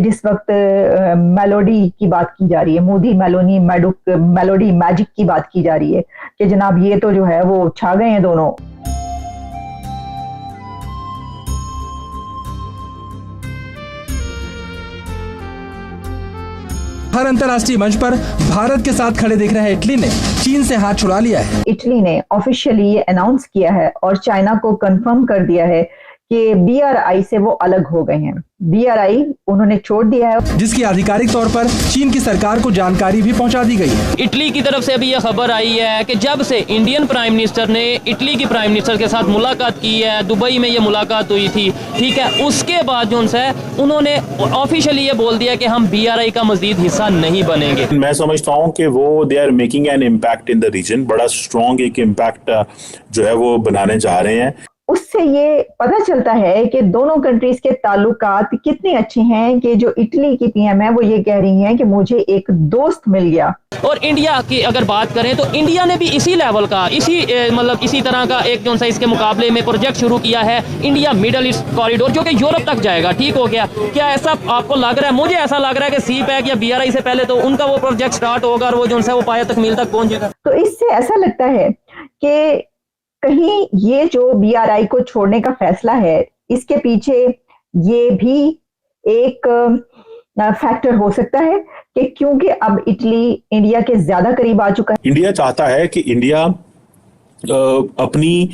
जिस वक्त मेलोडी की बात की जा रही है, मोदी मेलोडी मैजिक की बात की जा रही है कि जनाब ये तो जो है वो छा गए हैं दोनों। हर अंतर्राष्ट्रीय मंच पर भारत के साथ खड़े दिख रहे इटली ने चीन से हाथ छुड़ा लिया है। इटली ने ऑफिशियली ये अनाउंस किया है और चाइना को कंफर्म कर दिया है कि BRI से वो अलग हो गए हैं। BRI उन्होंने छोड़ दिया है, जिसकी आधिकारिक तौर पर चीन की सरकार को जानकारी भी पहुंचा दी गई है। इटली की तरफ से अभी यह खबर आई है कि जब से इंडियन प्राइम मिनिस्टर ने इटली की प्राइम मिनिस्टर के साथ मुलाकात की है, दुबई में ये मुलाकात हुई थी, ठीक है, उसके बाद जो है उन्होंने ऑफिशियली ये बोल दिया कि हम BRI का मजीद हिस्सा नहीं बनेंगे। मैं समझता हूँ कि वो they are making an impact in the region, बड़ा स्ट्रॉन्ग एक इम्पैक्ट जो है वो बनाने जा रहे हैं। उससे ये पता चलता है कि दोनों कंट्रीज के ताल्लुकात कितने अच्छे हैं कि जो इटली की PM है वो ये कह रही हैं कि मुझे एक दोस्त मिल गया। और इंडिया की अगर बात करें तो इंडिया ने भी इसी लेवल का इसी तरह का एक जो सा इसके मुकाबले में प्रोजेक्ट शुरू किया है, इंडिया मिडल ईस्ट कॉरिडोर, जो कि यूरोप तक जाएगा। ठीक हो गया, क्या ऐसा आपको लग रहा है? मुझे ऐसा लग रहा है कि CPEC या BRI से पहले तो उनका वो प्रोजेक्ट स्टार्ट होगा और वो जो है वो पाया तकमील तक पहुंचेगा। तो इससे ऐसा लगता है कि कहीं ये जो BRI को छोड़ने का फैसला है, इसके पीछे ये भी एक फैक्टर हो सकता है कि क्योंकि अब इटली इंडिया के ज्यादा करीब आ चुका है। इंडिया चाहता है कि इंडिया अपनी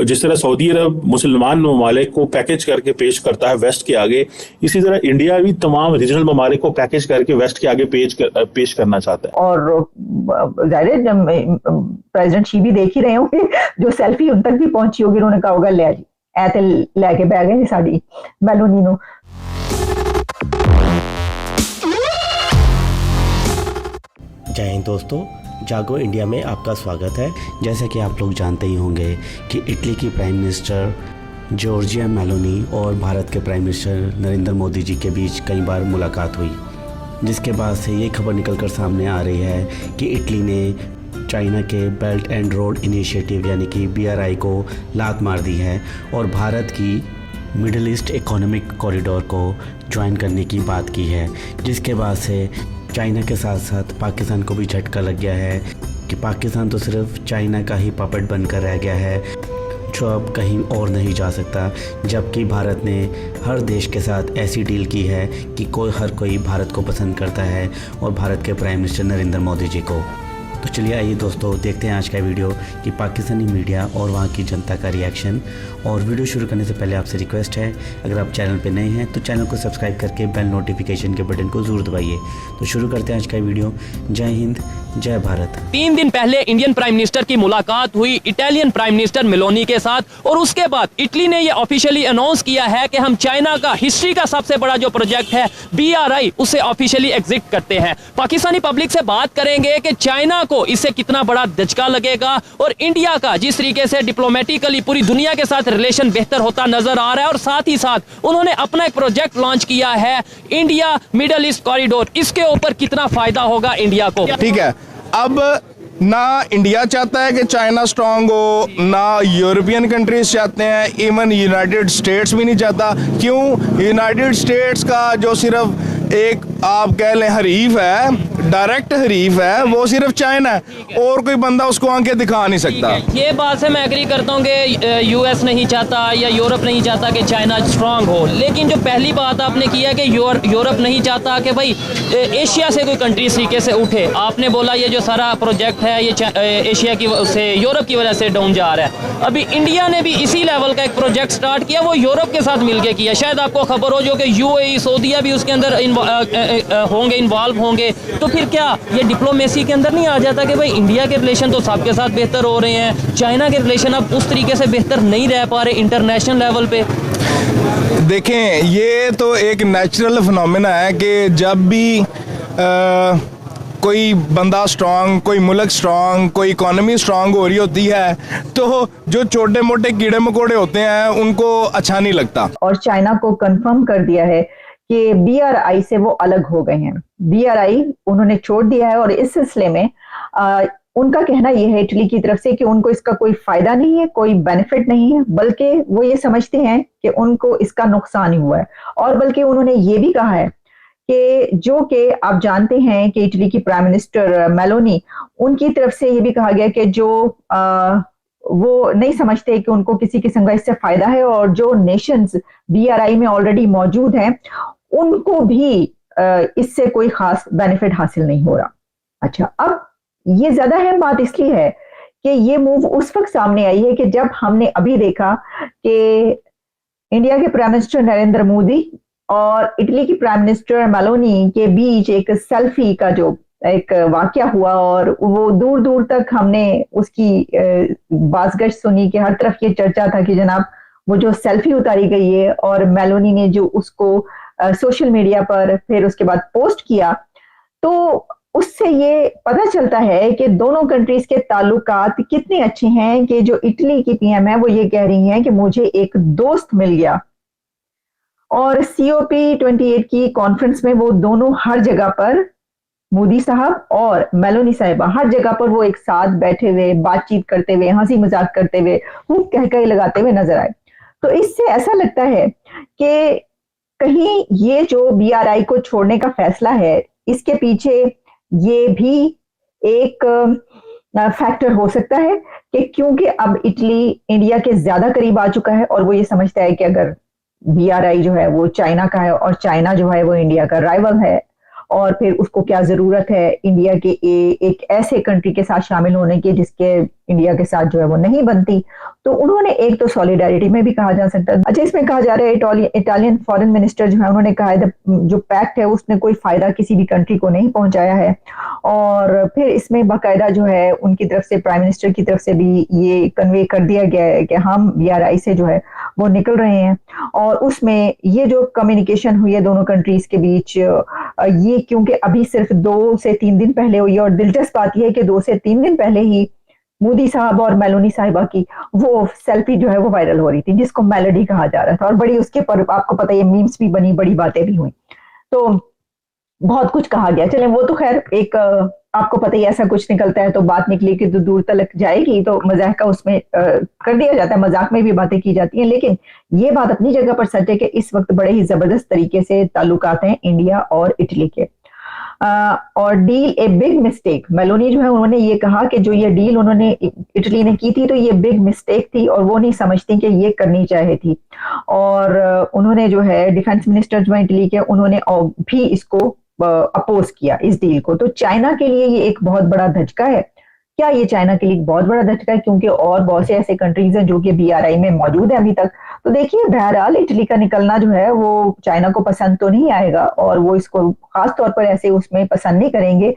जिस तरह सऊदी अरब मुसलमान ममालिक को पैकेज करके पेश करता है वेस्ट के आगे, इसी तरह इंडिया भी तमाम रीजनल ममालिक को पैकेज करके वेस्ट के आगे पेश करना चाहता है। और जाहिर प्रेसिडेंट शी भी देख ही रहे होंगे, जो सेल्फी उन तक भी पहुंची होगी, उन्होंने कहा होगा ले जी ऐते लेके बह गए साड़ी मेलोनी नो। जय हिंद दोस्तों, जागो इंडिया में आपका स्वागत है। जैसे कि आप लोग जानते ही होंगे कि इटली की प्राइम मिनिस्टर जॉर्जिया मेलोनी और भारत के प्राइम मिनिस्टर नरेंद्र मोदी जी के बीच कई बार मुलाकात हुई, जिसके बाद से ये खबर निकलकर सामने आ रही है कि इटली ने चाइना के बेल्ट एंड रोड इनिशिएटिव यानी कि BRI को लात मार दी है और भारत की मिडिल ईस्ट इकोनॉमिक कॉरिडोर को ज्वाइन करने की बात की है, जिसके बाद से चाइना के साथ साथ पाकिस्तान को भी झटका लग गया है कि पाकिस्तान तो सिर्फ चाइना का ही पपेट बनकर रह गया है, जो अब कहीं और नहीं जा सकता। जबकि भारत ने हर देश के साथ ऐसी डील की है कि हर कोई भारत को पसंद करता है और भारत के प्राइम मिनिस्टर नरेंद्र मोदी जी को। तो चलिए आइए दोस्तों देखते हैं आज का वीडियो कि पाकिस्तानी मीडिया और वहाँ की जनता का रिएक्शन। और वीडियो शुरू करने से पहले आपसे रिक्वेस्ट है, अगर आप चैनल पे नए हैं तो चैनल को सब्सक्राइब करके बेल नोटिफिकेशन के बटन को जरूर दबाइए। तो शुरू करते हैं आज का वीडियो। जय हिंद, जय भारत। 3 दिन पहले इंडियन प्राइम मिनिस्टर की मुलाकात हुई इटालियन प्राइम मिनिस्टर मेलोनी के साथ और उसके बाद इटली ने यह ऑफिशियली अनाउंस किया है कि हम चाइना का हिस्ट्री का सबसे बड़ा जो प्रोजेक्ट है BRI उसे ऑफिशियली एग्जिट करते हैं। पाकिस्तानी पब्लिक से बात करेंगे कि चाइना को इससे कितना बड़ा धचका लगेगा और इंडिया का जिस तरीके से डिप्लोमेटिकली पूरी दुनिया के साथ रिलेशन बेहतर होता नजर आ रहा है और साथ ही साथ उन्होंने अपना एक प्रोजेक्ट लॉन्च किया है इंडिया मिडल ईस्ट कॉरिडोर, इसके ऊपर कितना फायदा होगा इंडिया को। ठीक है, अब ना इंडिया चाहता है कि चाइना स्ट्रांग हो, ना यूरोपियन कंट्रीज चाहते हैं, इवन यूनाइटेड स्टेट्स भी नहीं चाहता। क्यों? यूनाइटेड स्टेट्स का जो सिर्फ एक आप कह लें हरीफ है, डायरेक्ट हरीफ है, वो सिर्फ चाइना है, और कोई बंदा उसको आंखें दिखा नहीं सकता। ये बात से मैं एग्री करता हूँ कि US नहीं चाहता या यूरोप नहीं चाहता कि चाइना स्ट्रांग हो, लेकिन जो पहली बात आपने किया कि यूरोप नहीं चाहता कि भाई एशिया से कोई कंट्री इस तरीके से उठे। आपने बोला ये जो सारा प्रोजेक्ट है ये एशिया की से यूरोप की वजह से डाउन जा रहा है। अभी इंडिया ने भी इसी लेवल का एक प्रोजेक्ट स्टार्ट किया, वो यूरोप के साथ मिलकर किया। शायद आपको खबर हो जो कि UAE सऊदीया भी उसके अंदर इन्वॉल्व होंगे। तो फिर क्या ये डिप्लोमेसी के अंदर नहीं आ जाता कि भाई इंडिया के रिलेशन तो सबके साथ बेहतर हो रहे हैं, चाइना के रिलेशन अब उस तरीके से बेहतर नहीं रह पा रहे इंटरनेशनल लेवल पे? देखें, ये तो एक नेचुरल फिनोमेना है कि जब भी कोई बंदा स्ट्रांग, कोई मुल्क स्ट्रांग, कोई इकोनॉमी स्ट्रांग हो रही होती है तो जो छोटे मोटे कीड़े मकोड़े होते हैं उनको अच्छा नहीं लगता। और चाइना को कंफर्म कर दिया है कि BRI से वो अलग हो गए हैं। BRI उन्होंने छोड़ दिया है और इस सिलसिले में उनका कहना यह है इटली की तरफ से कि उनको इसका कोई फायदा नहीं है, कोई बेनिफिट नहीं है, बल्कि वो ये समझते हैं कि उनको इसका नुकसान ही हुआ है। और बल्कि उन्होंने ये भी कहा है कि जो कि आप जानते हैं कि इटली की प्राइम मिनिस्टर मेलोनी, उनकी तरफ से ये भी कहा गया कि जो वो नहीं समझते कि उनको किसी किस्म का इससे फायदा है, और जो नेशंस बीआरआई में ऑलरेडी मौजूद हैं उनको भी इससे कोई खास बेनिफिट हासिल नहीं हो रहा। अच्छा, अब ये ज्यादा अहम बात इसलिए है कि ये मूव उस वक्त सामने आई है कि जब हमने अभी देखा कि इंडिया के प्राइम मिनिस्टर नरेंद्र मोदी और इटली की प्राइम मिनिस्टर मेलोनी के बीच एक सेल्फी का जो एक वाकया हुआ, और वो दूर दूर तक हमने उसकी बाज़गश्त सुनी कि हर तरफ ये चर्चा था कि जनाब वो जो सेल्फी उतारी गई है और मेलोनी ने जो उसको सोशल मीडिया पर फिर उसके बाद पोस्ट किया, तो उससे ये पता चलता है कि दोनों कंट्रीज के ताल्लुकात कितने अच्छे हैं कि जो इटली की पीएम है वो ये कह रही हैं कि मुझे एक दोस्त मिल गया। और COP28 की कॉन्फ्रेंस में वो दोनों हर जगह पर, मोदी साहब और मेलोनी साहिबा, हर जगह पर वो एक साथ बैठे हुए बातचीत करते हुए हंसी मजाक करते हुए वो कह लगाते हुए नजर आए। तो इससे ऐसा लगता है कि कहीं ये जो BRI को छोड़ने का फैसला है इसके पीछे ये भी एक फैक्टर हो सकता है कि क्योंकि अब इटली इंडिया के ज्यादा करीब आ चुका है और वो ये समझता है कि अगर BRI जो है वो चाइना का है और चाइना जो है वो इंडिया का राइवल है, और फिर उसको क्या जरूरत है इंडिया के एक ऐसे कंट्री के साथ शामिल होने की जिसके इंडिया के साथ जो है वो नहीं बनती। तो उन्होंने एक तो सॉलिडारिटी में भी कहा जा सकता है। अच्छा, इसमें कहा जा रहा है इटालियन फॉरेन मिनिस्टर जो है उन्होंने कहा है जो पैक्ट है उसने कोई फायदा किसी भी कंट्री को नहीं पहुंचाया है, और फिर इसमें बाकायदा जो है उनकी तरफ से प्राइम मिनिस्टर की तरफ से भी ये कन्वे कर दिया गया है कि हम BRI से जो है वो निकल रहे हैं। और उसमें ये जो कम्युनिकेशन हुई है दोनों कंट्रीज के बीच, ये क्योंकि अभी सिर्फ 2 से 3 दिन पहले हुई है, और दिलचस्प बात यह है कि 2 से 3 दिन पहले ही मोदी साहब और मेलोनी साहिबा की वो सेल्फी जो है वो वायरल हो रही थी जिसको मेलोडी कहा जा रहा था, और बड़ी उसके पर आपको पता है मीम्स भी बनी, बड़ी बातें भी हुई, तो बहुत कुछ कहा गया। चलें, वो तो खैर एक आपको पता ही ऐसा कुछ निकलता है तो बात निकली कि तो दूर तक जाएगी, तो मजाक का उसमें कर दिया जाता है, मजाक में भी बातें की जाती हैं। लेकिन ये बात अपनी जगह पर सच है कि इस वक्त बड़े ही जबरदस्त तरीके से ताल्लुकात हैं इंडिया और इटली के। और deal a big mistake, Meloni जो है उन्होंने ये कहा कि जो ये डील उन्होंने इटली ने की थी तो ये बिग मिस्टेक थी और वो नहीं समझती कि ये करनी चाहिए थी। और उन्होंने जो है डिफेंस मिनिस्टर जो है इटली के, उन्होंने भी इसको अपोज किया इस डील को। तो चाइना के लिए ये एक बहुत बड़ा धचका है। क्या ये चाइना के लिए बहुत बड़ा धचका है? क्योंकि और बहुत से ऐसे कंट्रीज हैं जो कि BRI में मौजूद है अभी तक। तो देखिए, बहरहाल इटली का निकलना जो है वो चाइना को पसंद तो नहीं आएगा, और वो इसको खास तौर पर ऐसे उसमें पसंद नहीं करेंगे कि